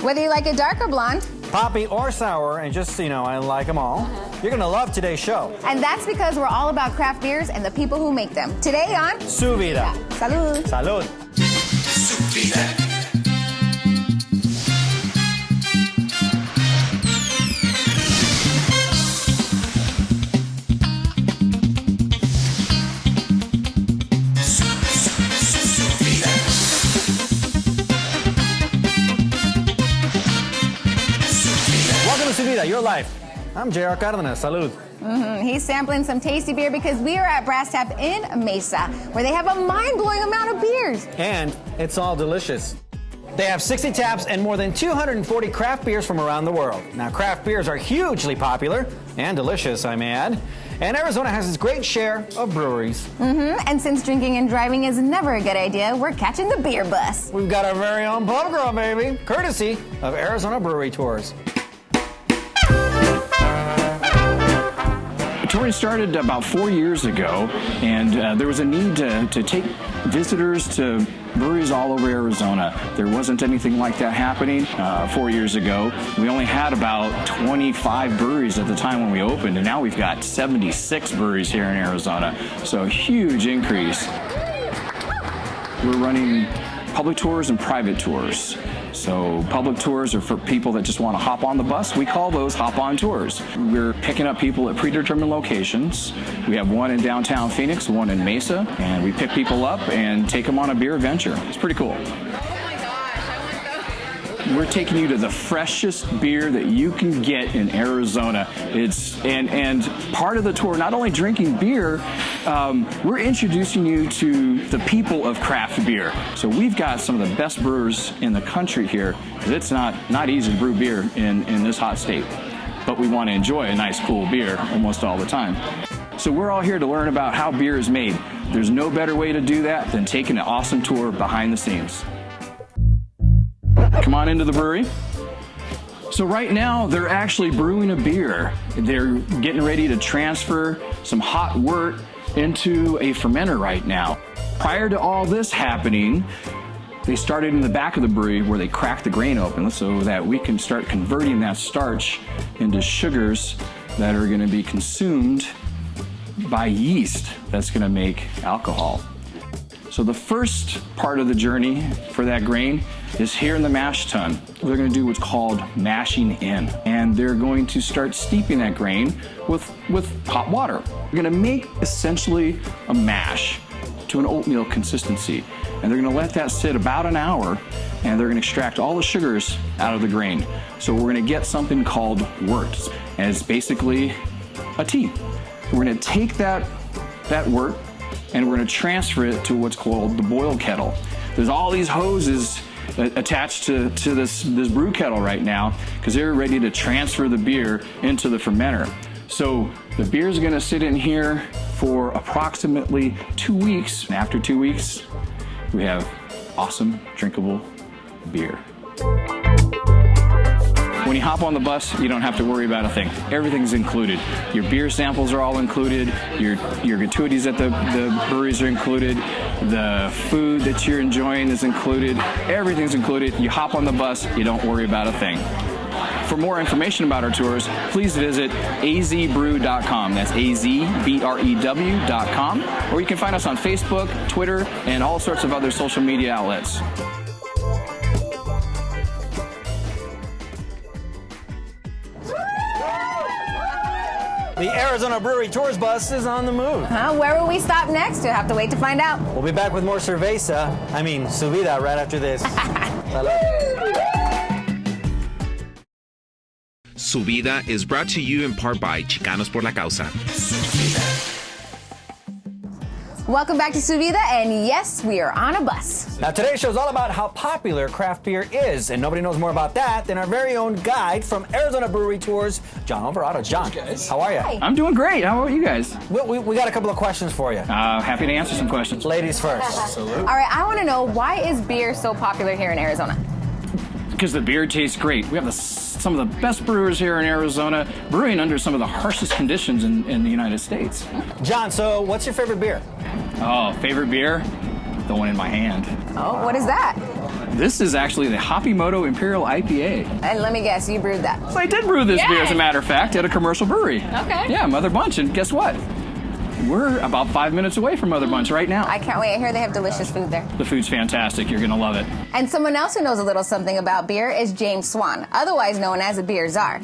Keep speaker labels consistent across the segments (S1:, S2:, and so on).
S1: Whether you like it dark or blonde.
S2: Poppy or sour, and just so you know, I like them all. You're gonna love today's show.
S1: And that's because we're all about craft beers and the people who make them. Today on
S2: Su Vida.
S1: Salud.
S2: Salud.
S3: Su Vida.
S2: Su Vida, your life. I'm J.R. Cardenas. Salud.
S1: He's sampling some tasty beer because we are at Brass Tap in Mesa, where they have a mind-blowing amount of beers.
S2: And it's all delicious. They have 60 taps and more than 240 craft beers from around the world. Now, craft beers are hugely popular and delicious, I may add. And Arizona has its great share of breweries.
S1: And since drinking and driving is never a good idea, we're catching the beer bus.
S2: We've got our very own pub crawl, baby, courtesy of Arizona Brewery Tours.
S4: Touring started about 4 years ago, and there was a need to take visitors to breweries all over Arizona. There wasn't anything like that happening 4 years ago. We only had about 25 breweries at the time when we opened, and now we've got 76 breweries here in Arizona, so a huge increase. We're running public tours and private tours. So public tours are for people that just want to hop on the bus. We call those hop-on tours. We're picking up people at predetermined locations. We have one in downtown Phoenix, one in Mesa, and we pick people up and take them on a beer adventure. It's pretty cool. We're taking you to the freshest beer that you can get in Arizona. And part of the tour, not only drinking beer, we're introducing you to the people of craft beer. So we've got some of the best brewers in the country here, because it's not easy to brew beer in this hot state. But we want to enjoy a nice, cool beer almost all the time. So we're all here to learn about how beer is made. There's no better way to do that than taking an awesome tour behind the scenes. Come on into the brewery. So right now, they're actually brewing a beer. They're getting ready to transfer some hot wort into a fermenter right now. Prior to all this happening, they started in the back of the brewery where they cracked the grain open so that we can start converting that starch into sugars that are going to be consumed by yeast that's going to make alcohol. So the first part of the journey for that grain is here in the mash tun. They're going to do what's called mashing in, and they're going to start steeping that grain with hot water. We're going to make essentially a mash to an oatmeal consistency, and they're going to let that sit about an hour, and they're going to extract all the sugars out of the grain. So we're going to get something called wort, and it's basically a tea. We're going to take that wort, and we're going to transfer it to what's called the boil kettle. There's all these hoses attached to this brew kettle right now because they're ready to transfer the beer into the fermenter. So the beer is going to sit in here for approximately 2 weeks. And after 2 weeks, we have awesome, drinkable beer. When you hop on the bus, you don't have to worry about a thing. Everything's included. Your beer samples are all included. Your gratuities at the breweries are included. The food that you're enjoying is included. Everything's included. You hop on the bus, you don't worry about a thing. For more information about our tours, please visit azbrew.com. That's azbrew.com. Or you can find us on Facebook, Twitter, and all sorts of other social media outlets.
S2: The Arizona Brewery Tours bus is on the move.
S1: Where will we stop next? You'll have to wait to find out.
S2: We'll be back with more Su Vida, right after this.
S3: Su Vida is brought to you in part by Chicanos por la Causa.
S1: Welcome back to Su Vida, and yes, we are on a bus.
S2: Now, today's show is all about how popular craft beer is, and nobody knows more about that than our very own guide from Arizona Brewery Tours, John Alvarado. John, how are you?
S1: Hi.
S4: I'm doing great. How about you guys?
S2: We got a couple of questions for you.
S4: Happy to answer some questions.
S2: Ladies first.
S1: All right, I want to know, why is beer so popular here in Arizona?
S4: Because the beer tastes great. We have some of the best brewers here in Arizona brewing under some of the harshest conditions in the United States.
S2: John, so what's your favorite beer?
S4: Oh, favorite beer? The one in my hand.
S1: Oh, what is that?
S4: This is actually the Hoppy-Moto Imperial IPA.
S1: And let me guess, you brewed that.
S4: So I did brew this beer, as a matter of fact, at a commercial brewery.
S1: Okay.
S4: Yeah, Mother Bunch. And guess what? We're about 5 minutes away from Mother Bunch right now.
S1: I can't wait. I hear they have delicious food there.
S4: The food's fantastic. You're going to love it.
S1: And someone else who knows a little something about beer is James Swann, otherwise known as a Beer Czar.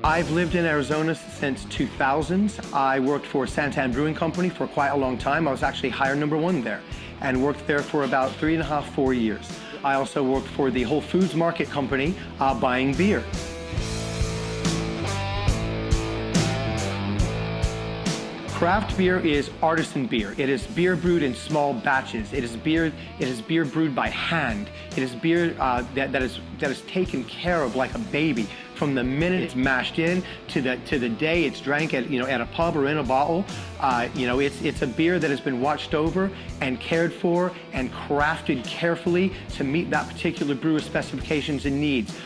S5: I've lived in Arizona since 2000. I worked for Santan Brewing Company for quite a long time. I was actually hire number 1 there and worked there for about 3.5, 4 years. I also worked for the Whole Foods Market Company buying beer. Craft beer is artisan beer. It is beer brewed in small batches. It is beer brewed by hand. It is beer that is taken care of like a baby from the minute it's mashed in to the day it's drank at at a pub or in a bottle. It's a beer that has been watched over and cared for and crafted carefully to meet that particular brewer's specifications and needs.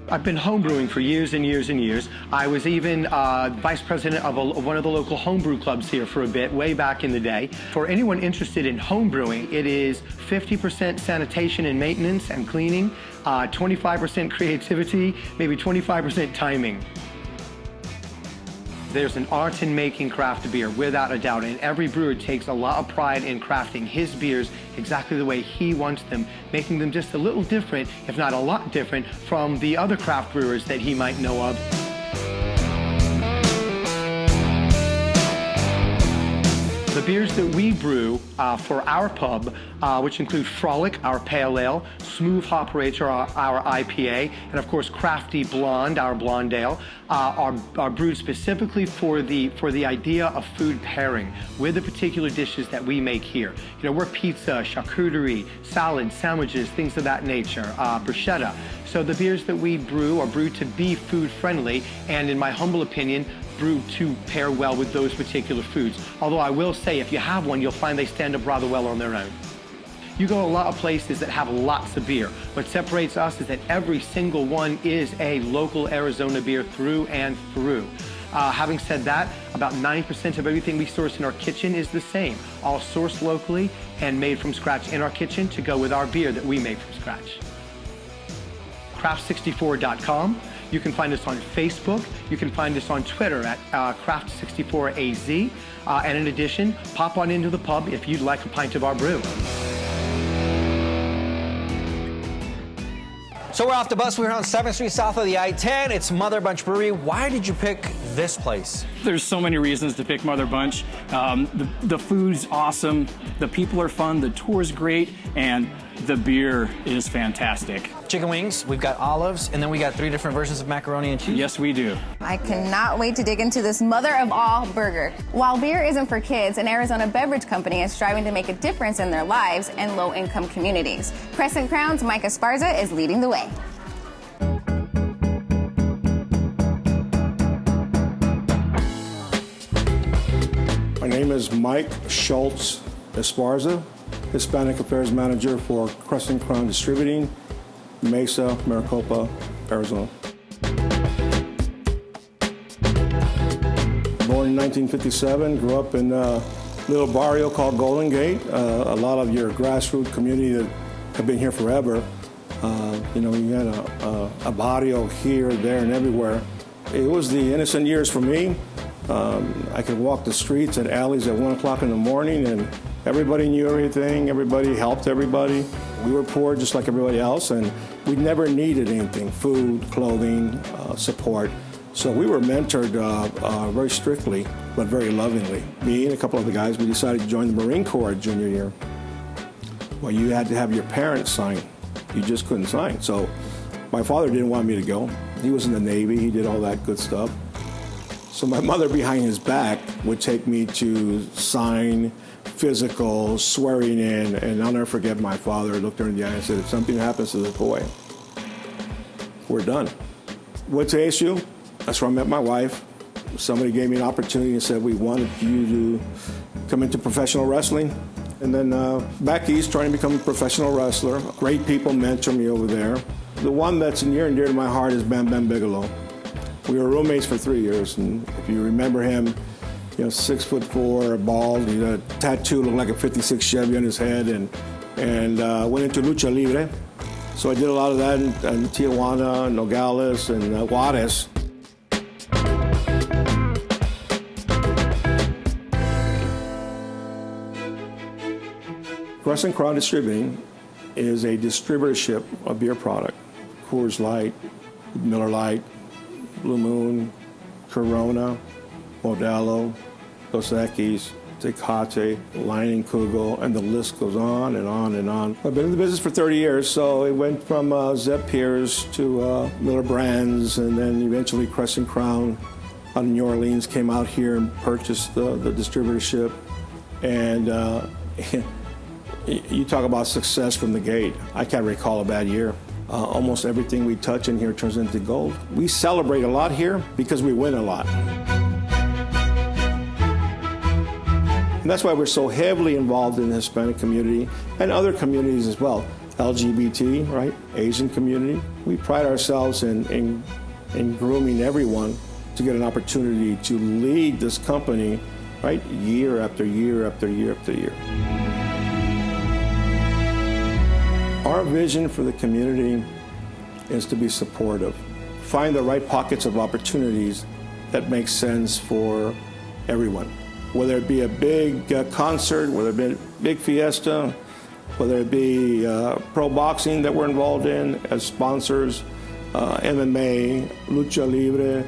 S5: I've been homebrewing for years and years and years. I was even vice president of one of the local homebrew clubs here for a bit, way back in the day. For anyone interested in homebrewing, it is 50% sanitation and maintenance and cleaning, 25% creativity, maybe 25% timing. There's an art in making craft beer, without a doubt, and every brewer takes a lot of pride in crafting his beers exactly the way he wants them, making them just a little different, if not a lot different, from the other craft brewers that he might know of. The beers that we brew for our pub, which include Frolic, our pale ale, Smooth Hop Rachel, our IPA, and of course Crafty Blonde, our blonde ale, are brewed specifically for the idea of food pairing with the particular dishes that we make here. We're pizza, charcuterie, salads, sandwiches, things of that nature, bruschetta. So the beers that we brew are brewed to be food friendly, and in my humble opinion, brewed to pair well with those particular foods. Although I will say, if you have one, you'll find they stand up rather well on their own. You go to a lot of places that have lots of beer. What separates us is that every single one is a local Arizona beer through and through. Having said that, about 9% of everything we source in our kitchen is the same, all sourced locally and made from scratch in our kitchen to go with our beer that we make from scratch. Craft64.com. You can find us on Facebook. You can find us on Twitter at Craft64AZ. And in addition, pop on into the pub if you'd like a pint of our brew.
S2: So we're off the bus. We're on 7th Street south of the I-10. It's Mother Bunch Brewery. Why did you pick this place?
S4: There's so many reasons to pick Mother Bunch. The food's awesome, the people are fun, the tour's great, and the beer is fantastic.
S2: Chicken wings, we've got olives, and then we got 3 different versions of macaroni and cheese.
S4: Yes, we do.
S1: I cannot wait to dig into this mother of all burger. While beer isn't for kids, an Arizona beverage company is striving to make a difference in their lives and low-income communities. Crescent Crown's Mike Esparza is leading the way.
S6: My name is Mike Schultz Esparza, Hispanic Affairs Manager for Crescent Crown Distributing, Mesa, Maricopa, Arizona. Born in 1957, grew up in a little barrio called Golden Gate. A lot of your grassroots community that have been here forever. You had a barrio here, there, and everywhere. It was the innocent years for me. I could walk the streets and alleys at 1 o'clock in the morning, and everybody knew everything. Everybody helped everybody. We were poor just like everybody else, and we never needed anything, food, clothing, support. So we were mentored very strictly, but very lovingly. Me and a couple of the guys, we decided to join the Marine Corps junior year. Well, you had to have your parents sign. You just couldn't sign. So my father didn't want me to go. He was in the Navy. He did all that good stuff. So my mother behind his back would take me to sign, physical, swearing in, and I'll never forget my father looked her in the eye and said, if something happens to this boy, we're done. What's the issue? That's where I met my wife. Somebody gave me an opportunity and said, we wanted you to come into professional wrestling. And then back east, trying to become a professional wrestler. Great people mentor me over there. The one that's near and dear to my heart is Bam Bam Bigelow. We were roommates for 3 years, and if you remember him, 6'4", bald, he had a tattoo, looked like a '56 Chevy on his head, and went into lucha libre. So I did a lot of that in Tijuana, Nogales, and Juarez. Crescent Crown Distributing is a distributorship of beer product. Coors Light, Miller Lite, Blue Moon, Corona, Modelo, Dos Equis, Tecate, Lining Kugel, and the list goes on and on and on. I've been in the business for 30 years, so it went from Zep Piers to Miller Brands, and then eventually Crescent Crown out of New Orleans came out here and purchased the distributorship. And you talk about success from the gate. I can't recall a bad year. Almost everything we touch in here turns into gold. We celebrate a lot here because we win a lot. And that's why we're so heavily involved in the Hispanic community and other communities as well. LGBT, right? Asian community. We pride ourselves in grooming everyone to get an opportunity to lead this company, right? Year after year after year after year. Our vision for the community is to be supportive. Find the right pockets of opportunities that make sense for everyone. Whether it be a big concert, whether it be a big fiesta, whether it be pro boxing that we're involved in as sponsors, MMA, Lucha Libre,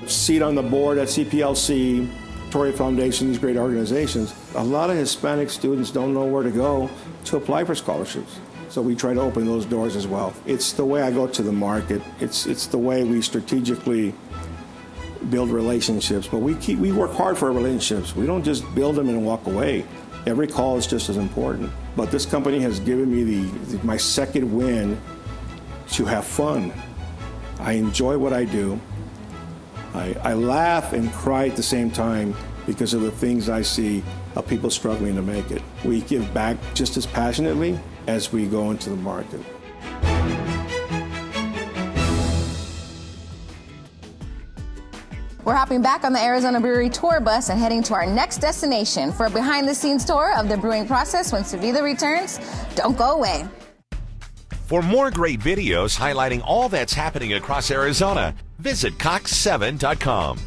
S6: seat on the board at CPLC, Torrey Foundation, these great organizations. A lot of Hispanic students don't know where to go to apply for scholarships. So we try to open those doors as well. It's the way I go to the market. It's the way we strategically build relationships. But we work hard for our relationships. We don't just build them and walk away. Every call is just as important. But this company has given me my second win to have fun. I enjoy what I do. I laugh and cry at the same time because of the things I see of people struggling to make it. We give back just as passionately as we go into the market.
S1: We're hopping back on the Arizona Brewery Tour bus and heading to our next destination for a behind-the-scenes tour of the brewing process when Vida returns. Don't go away.
S7: For more great videos highlighting all that's happening across Arizona, visit cox7.com.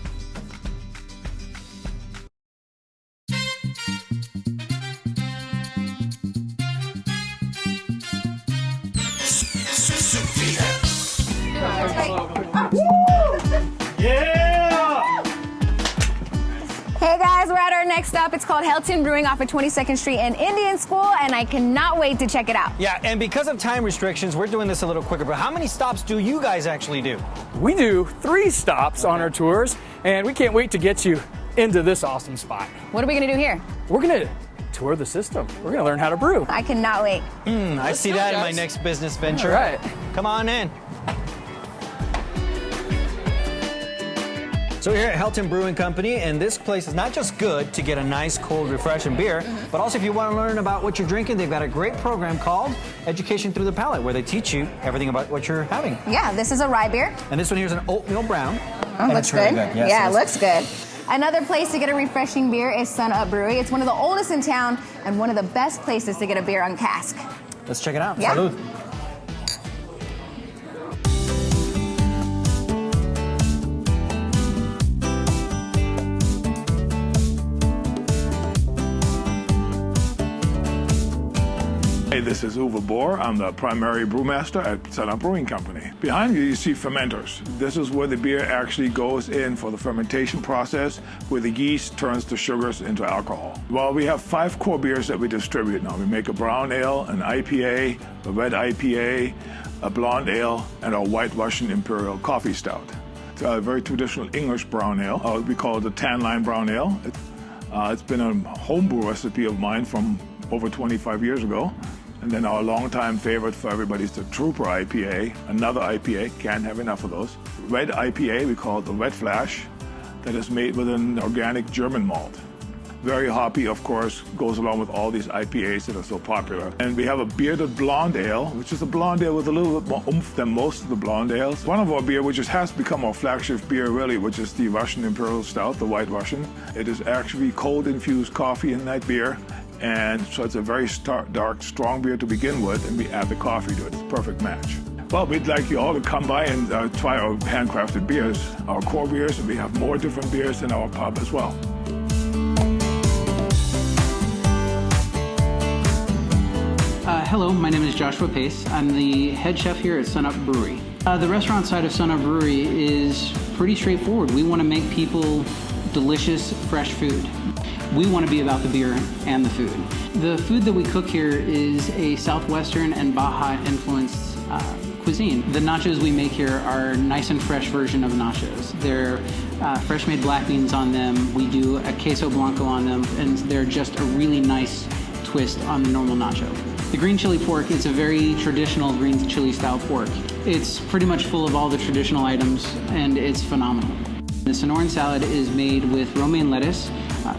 S1: Hey guys, we're at our next stop. It's called Helton Brewing off of 22nd Street and Indian School, and I cannot wait to check it out.
S2: Yeah, and because of time restrictions, we're doing this a little quicker, but how many stops do you guys actually do?
S8: We do 3 stops on our tours, and we can't wait to get you into this awesome spot.
S1: What are we gonna do here?
S8: We're gonna tour the system. We're gonna learn how to brew.
S1: I cannot wait.
S2: I see that in my next business venture.
S8: All right.
S2: Come on in. So we're here at Helton Brewing Company, and this place is not just good to get a nice, cold, refreshing beer, but also if you want to learn about what you're drinking, they've got a great program called Education Through the Palate, where they teach you everything about what you're having.
S1: Yeah, this is a rye beer.
S2: And this one here is an oatmeal brown.
S1: Oh, looks
S2: really
S1: good.
S2: Yes,
S1: yeah, it looks good. Another place to get a refreshing beer is Up Brewery. It's one of the oldest in town and one of the best places to get a beer on cask.
S2: Let's check it out.
S1: Yeah.
S2: Salud.
S9: Hey, this is Uwe Bohr. I'm the primary brewmaster at Up Brewing Company. Behind you see fermenters. This is where the beer actually goes in for the fermentation process, where the yeast turns the sugars into alcohol. Well, we have 5 core beers that we distribute now. We make a brown ale, an IPA, a red IPA, a blonde ale, and a white Russian Imperial Coffee Stout. It's a very traditional English brown ale. We call it the tan line brown ale. It's been a homebrew recipe of mine from over 25 years ago. And then our longtime favorite for everybody is the Trooper IPA, another IPA, can't have enough of those. Red IPA, we call it the Red Flash, that is made with an organic German malt. Very hoppy, of course, goes along with all these IPAs that are so popular. And we have a bearded blonde ale, which is a blonde ale with a little bit more oomph than most of the blonde ales. One of our beer, which has become our flagship beer really, which is the Russian Imperial Stout, the White Russian. It is actually cold infused coffee in that beer. And so it's a very dark, strong beer to begin with, and we add the coffee to it. It's a perfect match. Well, we'd like you all to come by and try our handcrafted beers, our core beers, and we have more different beers in our pub as well.
S10: Hello, my name is Joshua Pace. I'm the head chef here at Up Brewery. The restaurant side of Up Brewery is pretty straightforward. We want to make people delicious, fresh food. We want to be about the beer and the food. The food that we cook here is a Southwestern and Baja influenced cuisine. The nachos we make here are nice and fresh version of nachos. They're fresh made black beans on them. We do a queso blanco on them, and they're just a really nice twist on the normal nacho. The green chili pork is a very traditional green chili style pork. It's pretty much full of all the traditional items, and it's phenomenal. The Sonoran salad is made with romaine lettuce,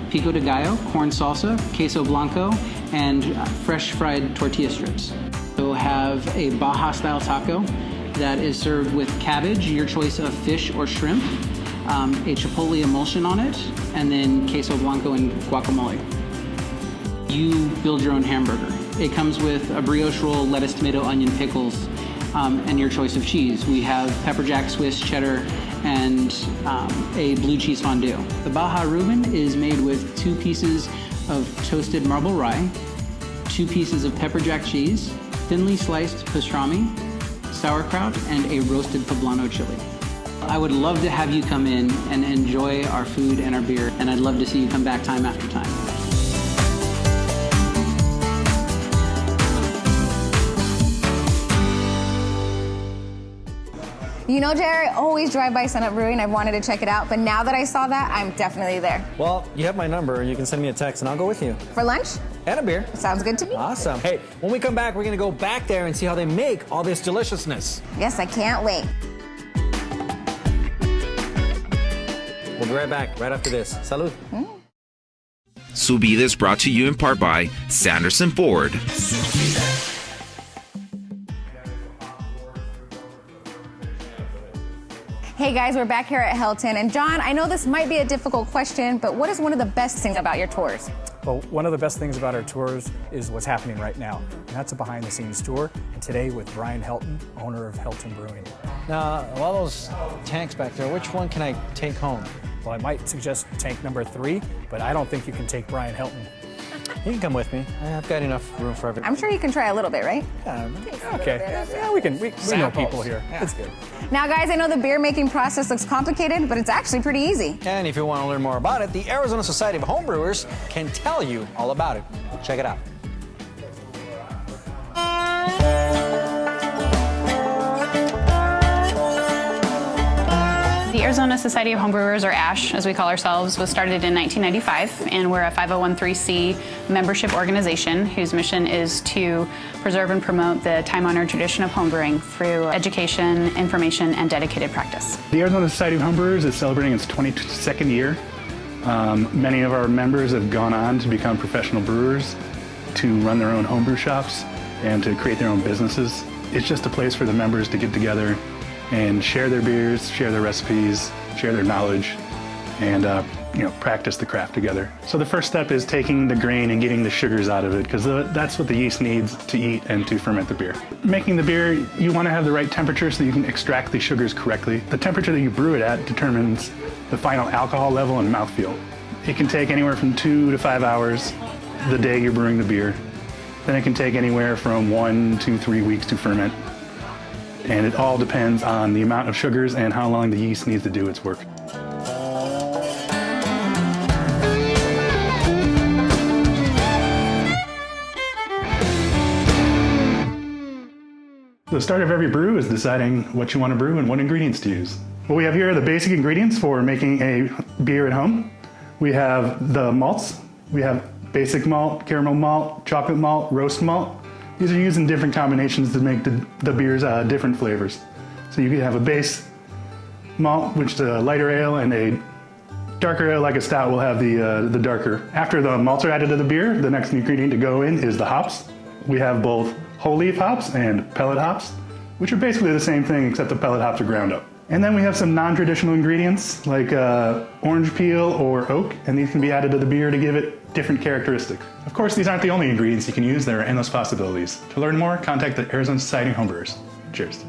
S10: pico de gallo, corn salsa, queso blanco, and fresh fried tortilla strips. We'll have a Baja style taco that is served with cabbage, your choice of fish or shrimp, a chipotle emulsion on it, and then queso blanco and guacamole. You build your own hamburger. It comes with a brioche roll, lettuce, tomato, onion, pickles, and your choice of cheese. We have pepper jack, Swiss, cheddar, and a blue cheese fondue. The Baja Reuben is made with 2 pieces of toasted marble rye, 2 pieces of pepper jack cheese, thinly sliced pastrami, sauerkraut, and a roasted poblano chili. I would love to have you come in and enjoy our food and our beer, and I'd love to see you come back time after time.
S1: You know, Jerry, I always drive by Up Brewery and I've wanted to check it out, but now that I saw that, I'm definitely there.
S2: Well, you have my number. You can send me a text and I'll go with you.
S1: For lunch?
S2: And a beer.
S1: Sounds good to me.
S2: Awesome. Hey, when we come back, we're going to go back there and see how they make all this deliciousness.
S1: Yes, I can't wait.
S2: We'll be right back, right after this. Salud.
S3: Su Vida is brought to you in part by Sanderson Ford.
S1: Hey guys, we're back here at Helton. And John, I know this might be a difficult question, but what is one of the best things about your tours?
S8: Well, one of the best things about our tours is what's happening right now. And that's a behind-the-scenes tour. And today with Brian Helton, owner of Helton Brewing.
S2: Now, all those tanks back there, which one can I take home?
S8: Well, I might suggest tank number 3, but I don't think you can take Brian Helton.
S2: You can come with me. I've got enough room for everything.
S1: I'm sure you can try a little bit, right?
S8: Okay. Yeah, we know people here.
S2: Yeah.
S8: It's good.
S1: Now, guys, I know the beer making process looks complicated, but it's actually pretty easy.
S2: And if you want to learn more about it, the Arizona Society of Homebrewers can tell you all about it. Check it out.
S11: The Arizona Society of Homebrewers, or ASH, as we call ourselves, was started in 1995, and we're a 501(c) membership organization whose mission is to preserve and promote the time-honored tradition of homebrewing through education, information, and dedicated practice.
S12: The Arizona Society of Homebrewers is celebrating its 22nd year. Many of our members have gone on to become professional brewers, to run their own homebrew shops, and to create their own businesses. It's just a place for the members to get together and share their beers, share their recipes, share their knowledge, and practice the craft together. So the first step is taking the grain and getting the sugars out of it, because that's what the yeast needs to eat and to ferment the beer. Making the beer, you want to have the right temperature so you can extract the sugars correctly. The temperature that you brew it at determines the final alcohol level and mouthfeel. It can take anywhere from 2 to 5 hours the day you're brewing the beer. Then it can take anywhere from 1 to 3 weeks to ferment. And it all depends on the amount of sugars and how long the yeast needs to do its work. The start of every brew is deciding what you want to brew and what ingredients to use. What we have here are the basic ingredients for making a beer at home. We have the malts. We have basic malt, caramel malt, chocolate malt, roast malt. These are used in different combinations to make the beers different flavors. So you can have a base malt, which is a lighter ale, and a darker like a stout will have the darker. After the malts are added to the beer, the next ingredient to go in is the hops. We have both whole leaf hops and pellet hops, which are basically the same thing except the pellet hops are ground up. And then we have some non-traditional ingredients like orange peel or oak, and these can be added to the beer to give it different characteristics. Of course, these aren't the only ingredients you can use. There are endless possibilities. To learn more, contact the Arizona Society of Homebrewers. Cheers.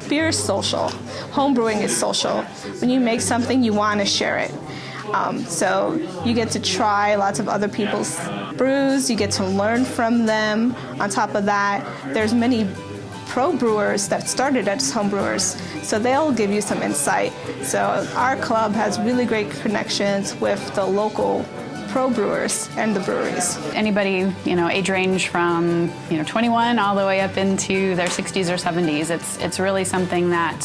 S13: Beer is social. Homebrewing is social. When you make something, you want to share it. So you get to try lots of other people's brews. You get to learn from them. On top of that, there's many pro brewers that started as homebrewers, so they'll give you some insight. So our club has really great connections with the local pro brewers and the breweries.
S11: Anybody, age range from 21 all the way up into their 60s or 70s. It's really something that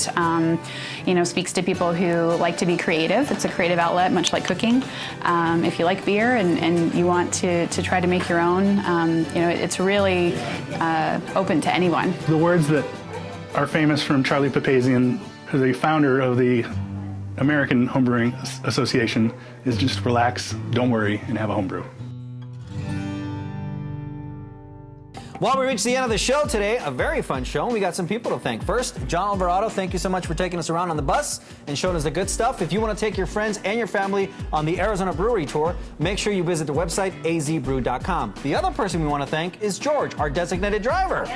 S11: speaks to people who like to be creative. It's a creative outlet, much like cooking. If you like beer and you want to try to make your own, it's really open to anyone.
S12: The words that are famous from Charlie Papazian, the founder of the American Homebrewing Association, is just relax, don't worry, and have a homebrew.
S2: Well, we reached the end of the show today, a very fun show, and we got some people to thank. First, John Alvarado, thank you so much for taking us around on the bus and showing us the good stuff. If you want to take your friends and your family on the Arizona Brewery Tour, make sure you visit the website azbrew.com. The other person we want to thank is George, our designated driver.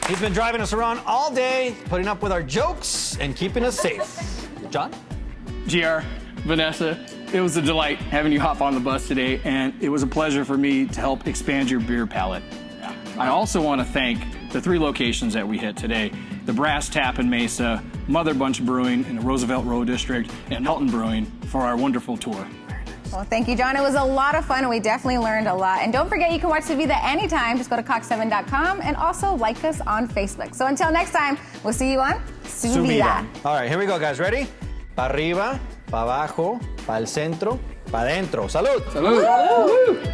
S2: He's been driving us around all day, putting up with our jokes and keeping us safe. John?
S4: GR, Vanessa, it was a delight having you hop on the bus today, and it was a pleasure for me to help expand your beer palate. I also want to thank the 3 locations that we hit today, the Brass Tap in Mesa, Mother Bunch Brewing in the Roosevelt Road District, and Hilton Brewing for our wonderful tour.
S1: Well, thank you, John. It was a lot of fun, and we definitely learned a lot. And don't forget, you can watch the Vida anytime. Just go to cox7.com and also like us on Facebook. So until next time, we'll see you on Su Vida.
S2: All right, here we go, guys. Ready? Pa arriba, pa abajo, pa el centro, pa dentro. Salud!
S4: Salud!